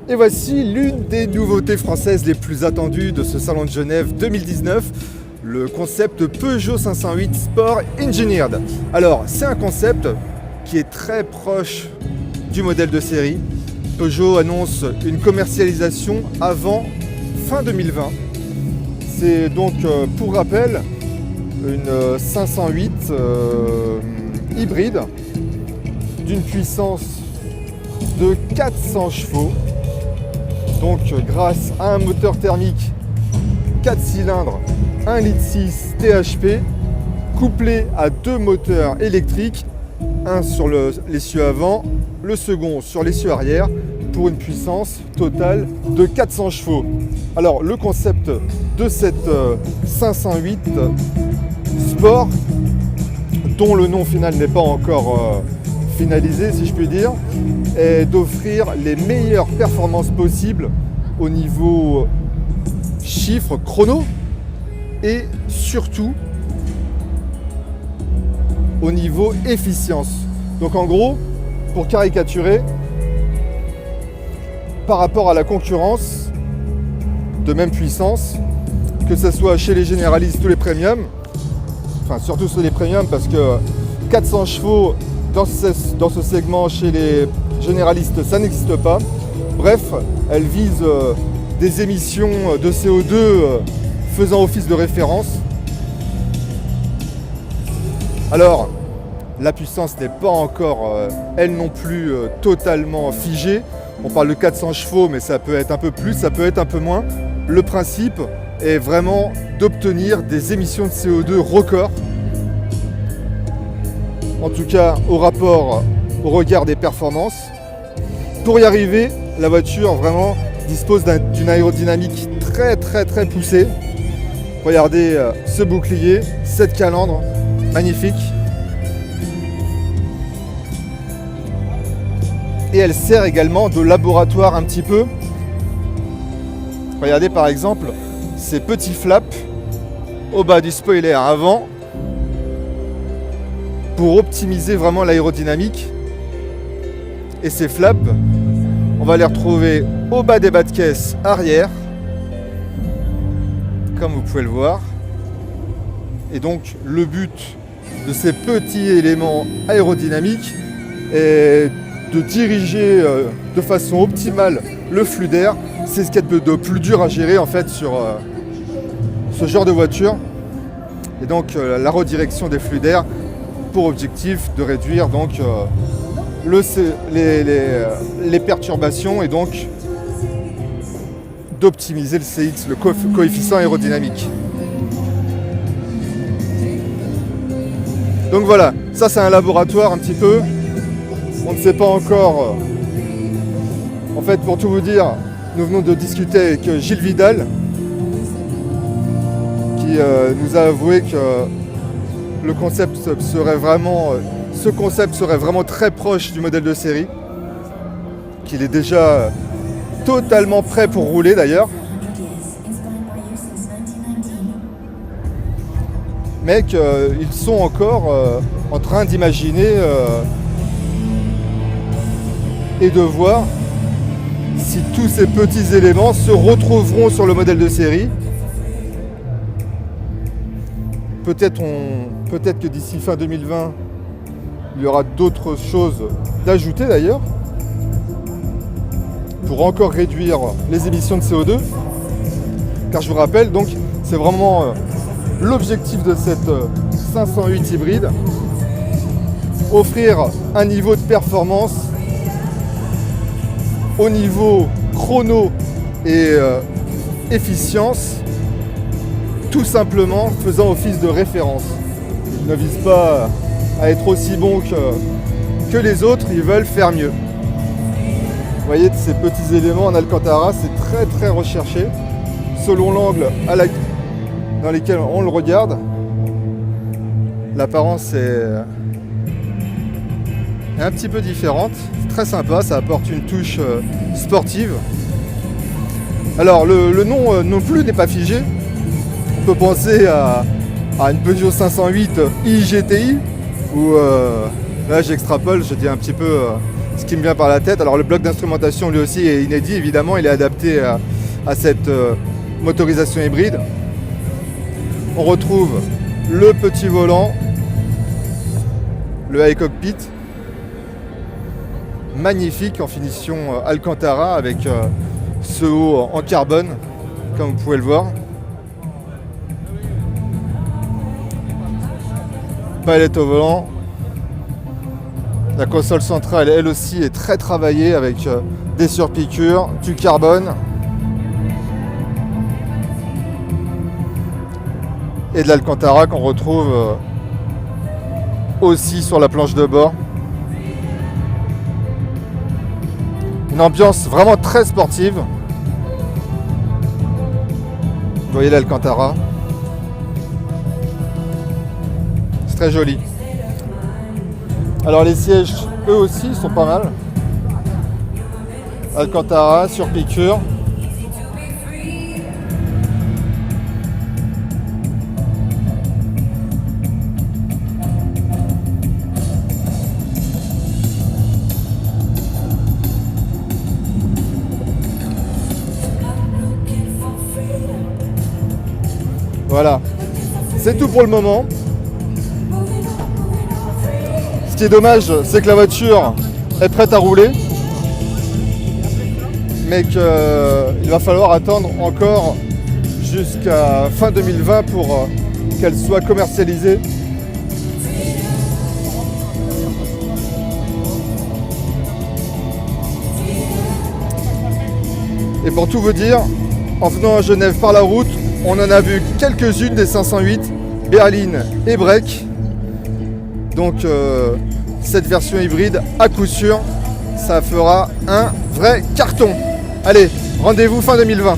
Et voici l'une des nouveautés françaises les plus attendues de ce Salon de Genève 2019, le concept Peugeot 508 Sport Engineered. Alors, c'est un concept qui est très proche du modèle de série. Peugeot annonce une commercialisation avant fin 2020. C'est donc, pour rappel, une 508 hybride d'une puissance de 400 chevaux. Donc grâce à un moteur thermique 4 cylindres 1,6 litre THP couplé à deux moteurs électriques, un sur l'essieu avant, le second sur l'essieu arrière, pour une puissance totale de 400 chevaux. Alors le concept de cette 508 Sport, dont le nom final n'est pas encore finalisé si je puis dire, est d'offrir les meilleures performances possibles au niveau chiffres chrono et surtout au niveau efficience. Donc en gros, pour caricaturer, par rapport à la concurrence de même puissance, que ce soit chez les généralistes ou les premiums, enfin surtout sur les premiums parce que 400 chevaux dans ce segment chez les généralistes ça n'existe pas. Bref, elle vise des émissions de CO2 faisant office de référence. Alors la puissance n'est pas encore elle non plus totalement figée. On parle de 400 chevaux mais ça peut être un peu plus, ça peut être un peu moins. Le principe est vraiment d'obtenir des émissions de CO2 records. En tout cas au regard des performances. Pour y arriver, la voiture vraiment dispose d'une aérodynamique très poussée. Regardez ce bouclier, cette calandre, magnifique. Et elle sert également de laboratoire un petit peu. Regardez par exemple ces petits flaps au bas du spoiler avant pour optimiser vraiment l'aérodynamique. Et ces flaps, on va les retrouver au bas des bas de caisse arrière, comme vous pouvez le voir. Et donc le but de ces petits éléments aérodynamiques est de diriger de façon optimale le flux d'air. C'est ce qu'il y a de plus dur à gérer en fait sur ce genre de voiture. Et donc la redirection des flux d'air pour objectif de réduire donc les perturbations et donc d'optimiser le CX, le coefficient aérodynamique. Donc voilà, ça c'est un laboratoire un petit peu. On ne sait pas encore. En fait, pour tout vous dire, nous venons de discuter avec Gilles Vidal qui nous a avoué que le concept serait vraiment, ce concept serait vraiment très proche du modèle de série, qu'il est déjà totalement prêt pour rouler d'ailleurs, mais qu'ils sont encore en train d'imaginer et de voir si tous ces petits éléments se retrouveront sur le modèle de série. Peut-être que d'ici fin 2020, il y aura d'autres choses d'ajouter d'ailleurs pour encore réduire les émissions de CO2. Car je vous rappelle, donc, c'est vraiment l'objectif de cette 508 hybride, offrir un niveau de performance au niveau chrono et efficience, tout simplement faisant office de référence. Ils ne visent pas à être aussi bons que les autres, ils veulent faire mieux. Vous voyez, ces petits éléments en Alcantara, c'est très recherché, selon l'angle dans lequel on le regarde. L'apparence est un petit peu différente, c'est très sympa, ça apporte une touche sportive. Alors le nom non plus n'est pas figé. On peut penser à une Peugeot 508 iGTI, ou là j'extrapole, je dis un petit peu ce qui me vient par la tête. Alors le bloc d'instrumentation lui aussi est inédit, évidemment, il est adapté à cette motorisation hybride. On retrouve le petit volant, le iCockpit, magnifique en finition Alcantara avec ce haut en carbone, comme vous pouvez le voir. Palette au volant. La console centrale, elle aussi, est très travaillée avec des surpiqûres, du carbone et de l'Alcantara qu'on retrouve aussi sur la planche de bord. Une ambiance vraiment très sportive. Vous voyez l'Alcantara. C'est très joli. Alors les sièges, eux aussi, sont pas mal. Alcantara, sur piqûre. Voilà, c'est tout pour le moment. Ce qui est dommage, c'est que la voiture est prête à rouler, mais qu'il va falloir attendre encore jusqu'à fin 2020 pour qu'elle soit commercialisée. Et pour tout vous dire, en venant à Genève par la route, on en a vu quelques-unes des 508, berline et break. Donc cette version hybride, à coup sûr, ça fera un vrai carton. Allez, rendez-vous fin 2020.